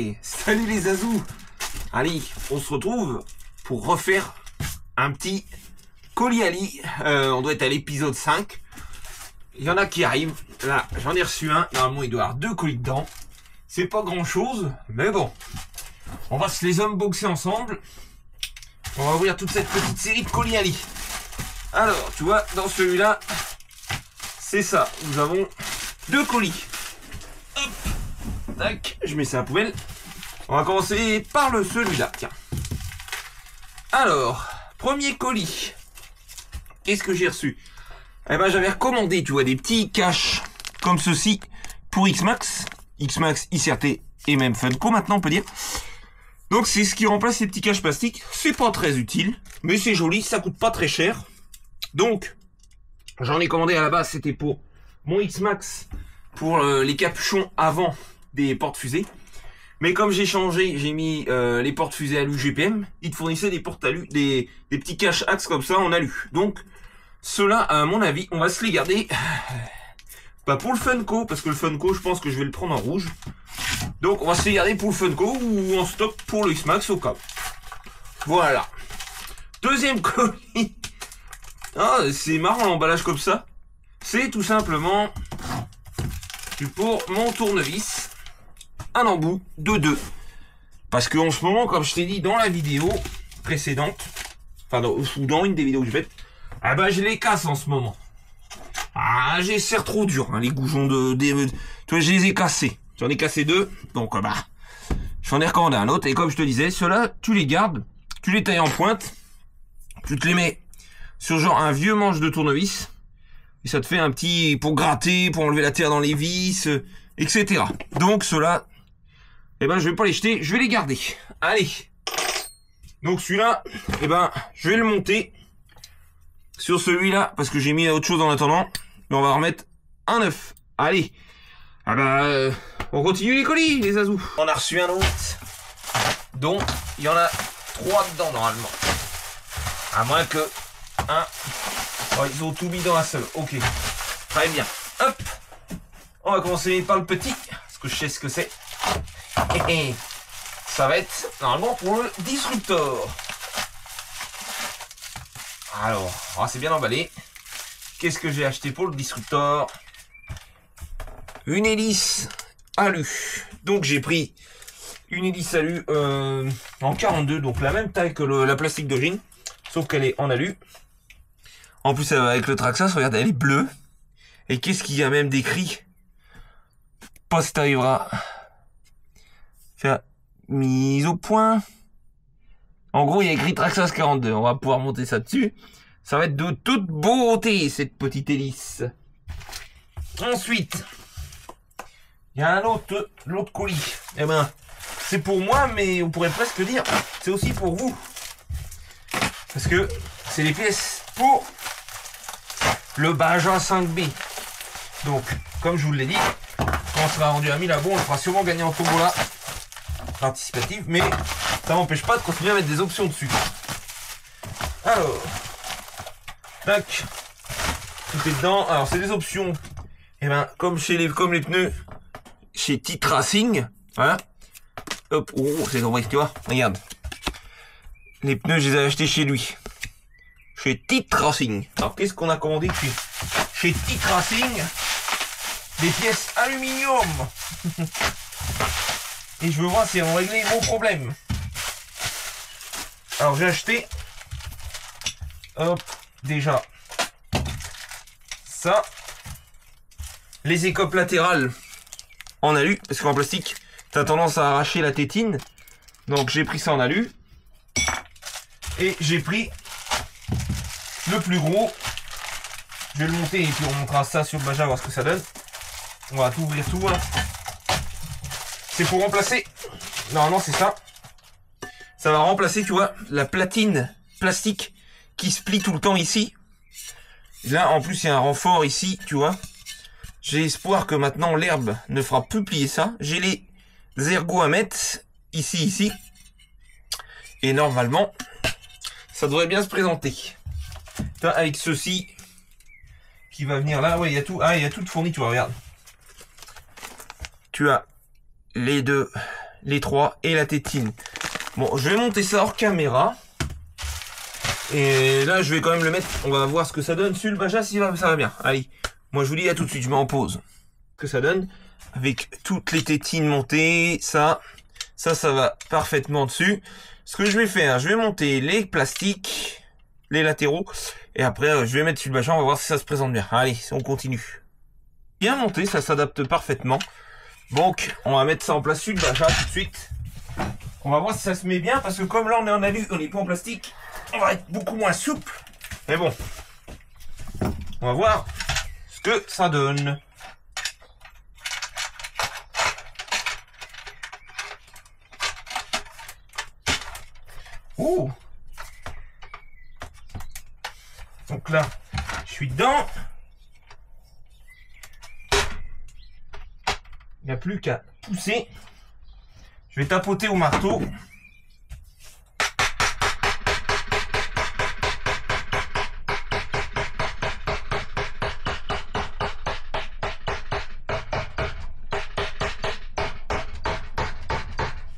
Ouais, salut les Azous. Allez, on se retrouve pour refaire un petit colis Ali. On doit être à l'épisode 5. Il y en a qui arrivent. Là, j'en ai reçu un. Normalement, il doit y avoir 2 colis dedans. C'est pas grand chose, mais bon. On va se les unboxer ensemble. On va ouvrir toute cette petite série de colis Ali. Alors, tu vois, dans celui-là, c'est ça. Nous avons 2 colis. Hop. Tac, je mets ça à la poubelle. On va commencer par celui-là, tiens. Alors, premier colis. Qu'est-ce que j'ai reçu? Eh ben, j'avais recommandé, tu vois, des petits caches comme ceci pour X-Max, ICRT et même Funko maintenant, on peut dire. Donc, c'est ce qui remplace les petits caches plastiques. C'est pas très utile, mais c'est joli, ça coûte pas très cher. Donc, j'en ai commandé à la base, c'était pour mon X-Max, pour les capuchons avant des portes-fusées. Mais comme j'ai changé, j'ai mis les portes-fusées alu GPM, ils te fournissaient des portes alu, des petits caches axe comme ça en alu. Donc, ceux-là, à mon avis, on va se les garder. Pas pour le Funko, parce que le Funko, je pense que je vais le prendre en rouge. Donc, on va se les garder pour le Funko ou en stock pour le X-Max au cas. Voilà. Deuxième colis. Ah, c'est marrant l'emballage comme ça. C'est tout simplement pour mon tournevis. Un embout de 2. Parce qu'en ce moment, comme je t'ai dit dans la vidéo précédente, enfin dans une des vidéos que je vais, ah bah je les casse en ce moment. Ah, j'ai serre trop dur, hein, les goujons tu vois, je les ai cassés. J'en ai cassé 2, donc bah j'en ai recommandé un autre. Et comme je te disais, ceux-là, tu les gardes, tu les tailles en pointe, tu te les mets sur genre un vieux manche de tournevis, et ça te fait un petit pour gratter, pour enlever la terre dans les vis, etc. Donc ceux-là, eh ben je vais pas les jeter, je vais les garder. Allez. Donc celui-là, eh ben je vais le monter sur celui-là parce que j'ai mis autre chose en attendant. Mais on va remettre un œuf. Allez. Ah ben on continue les colis, les Azous. On a reçu un autre. Donc il y en a 3 dedans normalement. À moins que un. Oh, ils ont tout mis dans un seul. Ok. Très bien. Hop. On va commencer par le petit parce que je sais ce que c'est. Ça va être normalement pour le disruptor. Alors, c'est bien emballé. Qu'est-ce que j'ai acheté pour le disruptor? Une hélice alu. Donc j'ai pris une hélice alu en 42, donc la même taille que la plastique d'origine, sauf qu'elle est en alu. En plus avec le Traxxas, regarde, elle est bleue. Et qu'est-ce qu'il y a même décrit? Poste arrivera. Faire mise au point. En gros, il y a écrit Traxxas 42. On va pouvoir monter ça dessus. Ça va être de toute beauté, cette petite hélice. Ensuite, il y a l'autre colis. Eh ben, c'est pour moi, mais on pourrait presque dire, c'est aussi pour vous. Parce que c'est les pièces pour le Baja 5B. Donc, comme je vous l'ai dit, quand on sera rendu à 1000 abos, on le fera sûrement gagner en tombola participative, mais ça m'empêche pas de continuer à mettre des options dessus. Alors, tac, tout est dedans. Alors c'est des options, et ben comme les pneus chez T-Racing, voilà. Hop, oh c'est compris, tu vois, regarde. Les pneus je les ai achetés chez lui, chez T-Racing. Alors qu'est-ce qu'on a commandé chez T-Racing? Des pièces aluminium. Et je veux voir si elles vont régler mon problème. Alors j'ai acheté, hop, déjà ça, les écopes latérales en alu, parce qu'en plastique t'as tendance à arracher la tétine. Donc j'ai pris ça en alu. Et j'ai pris le plus gros. Je vais le monter et puis on montrera ça sur le Baja, voir ce que ça donne. On va tout ouvrir tout là. C'est pour remplacer, normalement c'est ça. Ça va remplacer, tu vois, la platine plastique qui se plie tout le temps ici. Là, en plus, il y a un renfort ici, tu vois. J'ai espoir que maintenant l'herbe ne fera plus plier ça. J'ai les ergots à mettre ici. Et normalement, ça devrait bien se présenter. Avec ceci qui va venir là, ouais, il y a tout. Ah, il y a tout fourni, tu vois, regarde. Tu as les deux les trois et la tétine. Bon, je vais monter ça hors caméra. Et là, je vais quand même le mettre. On va voir ce que ça donne sur le Baja, si ça va bien. Allez, moi je vous dis à tout de suite, je mets en pause. Ce que ça donne avec toutes les tétines montées, ça va parfaitement dessus. Ce que je vais faire, je vais monter les plastiques, les latéraux, et après je vais mettre sur le Baja, on va voir si ça se présente bien. Allez, on continue. Bien monté, ça s'adapte parfaitement. Donc, on va mettre ça en place sur le Baja tout de suite. On va voir si ça se met bien, parce que comme là on est en alu, on n'est pas en plastique, on va être beaucoup moins souple. Mais bon, on va voir ce que ça donne. Oh! Donc là, je suis dedans. Il n'y a plus qu'à pousser. Je vais tapoter au marteau.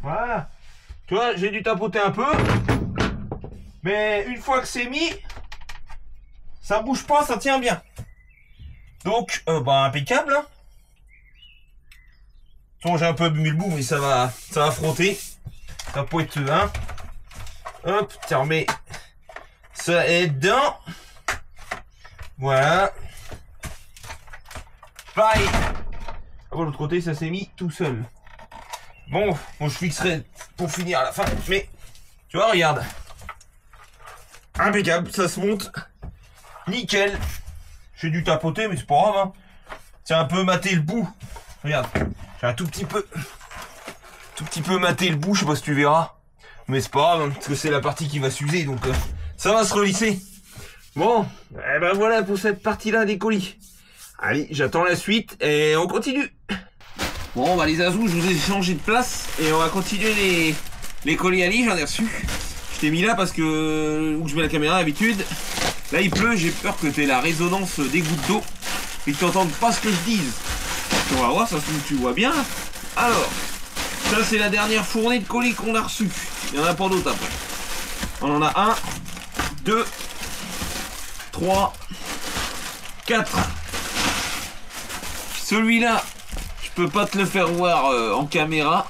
Voilà. Tu vois, j'ai dû tapoter un peu. Mais une fois que c'est mis, ça bouge pas, ça tient bien. Donc, impeccable. Hein. J'ai un peu abîmé le bout, mais ça va frotter. Ça peut être un. Hop, tu remets ça est dedans. Voilà. Pareil. Ah bon, l'autre côté, ça s'est mis tout seul. Bon, je fixerai pour finir à la fin. Mais, tu vois, regarde. Impeccable, ça se monte. Nickel. J'ai dû tapoter, mais c'est pas grave. Hein. C'est un peu maté le bout. Regarde. J'ai un tout petit peu maté le bout, je sais pas si tu verras. Mais c'est pas grave, hein, parce que c'est la partie qui va s'user, donc ça va se relisser. Bon, et ben voilà pour cette partie-là des colis. Allez, j'attends la suite et on continue. Bon, bah les azous, je vous ai changé de place et on va continuer les colis à lit, j'en ai reçu. Je t'ai mis là parce que où je mets la caméra d'habitude. Là il pleut, j'ai peur que tu aies la résonance des gouttes d'eau et que tu n'entendes pas ce que je dise. On va voir, ça se trouve tu vois bien. Alors, ça c'est la dernière fournée de colis qu'on a reçue. Il n'y en a pas d'autres après. On en a 1, 2, 3, 4. Celui-là, je peux pas te le faire voir en caméra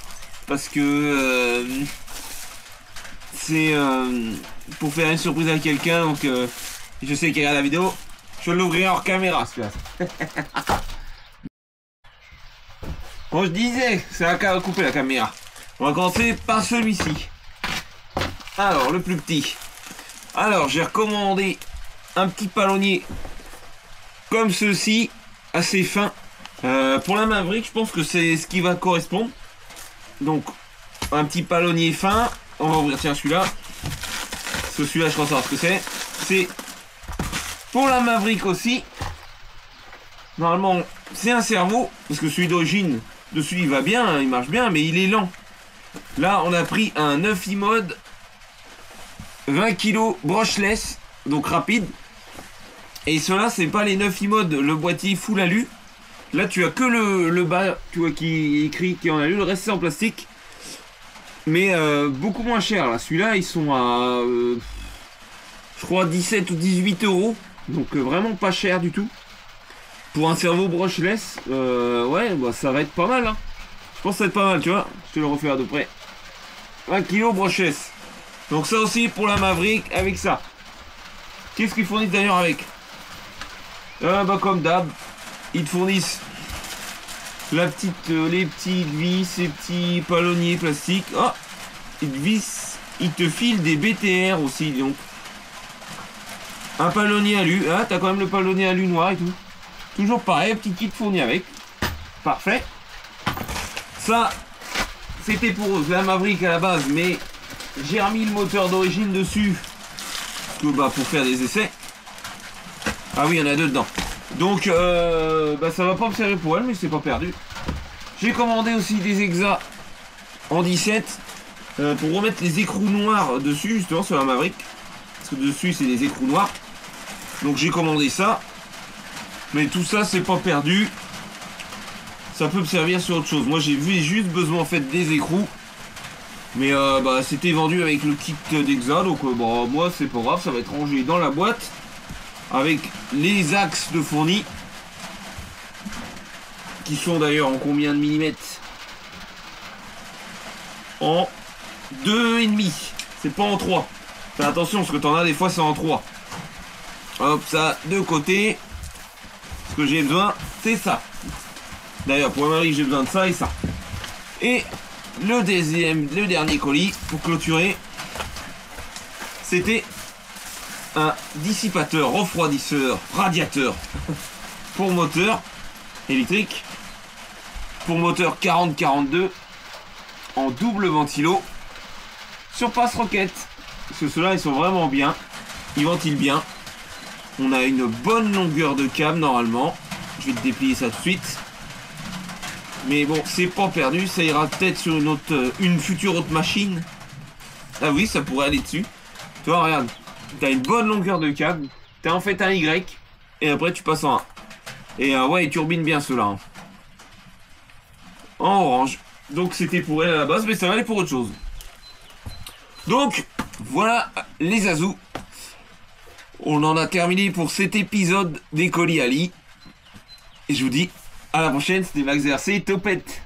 parce que c'est pour faire une surprise à quelqu'un. Donc je sais qu'il regarde la vidéo. Je l'ouvrirai hors caméra celui-là. Bon, je disais, c'est à couper la caméra. On va commencer par celui-ci. Alors, le plus petit. Alors, j'ai recommandé un petit palonnier comme ceci, assez fin. Pour la Maverick, je pense que c'est ce qui va correspondre. Donc, un petit palonnier fin. On va ouvrir, tiens, celui-là. Parce que celui-là, je crois savoir ce que c'est. C'est pour la Maverick aussi. Normalement, c'est un servot. Parce que celui d'origine, dessus, il va bien, hein, il marche bien, mais il est lent. Là, on a pris un 9 e-mode 20 kg brushless, donc rapide. Et cela, c'est pas les 9 e-mode, le boîtier full alu. Là, tu as que le bas, tu vois, qui est écrit, qui est en alu. Le reste, c'est en plastique. Mais beaucoup moins cher. Là, celui-là, ils sont à, je crois, 17 ou 18 euros. Donc, vraiment pas cher du tout. Pour un servot brushless, ouais, bah, ça va être pas mal. Hein. Je pense que ça va être pas mal, tu vois. Je te le refais à peu près. 20 kg brushless. Donc ça aussi pour la Maverick avec ça. Qu'est-ce qu'ils fournissent d'ailleurs avec bah comme d'hab, ils te fournissent la petite, les petites vis, les petits palonniers plastiques. Oh, ils te filent des BTR aussi, donc. Un palonnier alu. Ah, t'as quand même le palonnier alu noir et tout. Toujours pareil, petit kit fourni avec. Parfait. Ça, c'était pour la Maverick à la base, mais j'ai remis le moteur d'origine dessus. Parce que, bah, pour faire des essais. Ah oui, il y en a deux dedans. Donc, bah, ça va pas me servir pour elle, mais c'est pas perdu. J'ai commandé aussi des Exa en 17 pour remettre les écrous noirs dessus, justement, sur la Maverick. Parce que dessus, c'est des écrous noirs. Donc, j'ai commandé ça. Mais tout ça, c'est pas perdu. Ça peut me servir sur autre chose. Moi, j'ai juste besoin, en fait, des écrous. Mais bah, c'était vendu avec le kit d'Exa, donc bah, moi c'est pas grave, ça va être rangé dans la boîte avec les axes de fournis qui sont d'ailleurs en combien de millimètres? En 2,5. C'est pas en 3. Fais attention parce que t'en as des fois c'est en 3. Hop, ça de côté. Ce que j'ai besoin, c'est ça. D'ailleurs, pour Marie, j'ai besoin de ça et ça. Et le dernier colis pour clôturer, c'était un dissipateur, refroidisseur, radiateur pour moteur électrique, pour moteur 40-42 en double ventilo sur passe roquette. Parce que ceux-là, ils sont vraiment bien. Ils ventilent bien. On a une bonne longueur de câble normalement. Je vais te déplier ça tout de suite. Mais bon, c'est pas perdu. Ça ira peut-être sur une future autre machine. Ah oui, ça pourrait aller dessus. Tu vois, regarde. T'as une bonne longueur de câble. T'as en fait un Y. Et après, tu passes en 1. Et ouais, il turbine bien ceux-là. Hein. En orange. Donc c'était pour elle à la base, mais ça va aller pour autre chose. Donc, voilà les Azous. On en a terminé pour cet épisode des colis Ali. Et je vous dis à la prochaine, c'était Max RC Topette.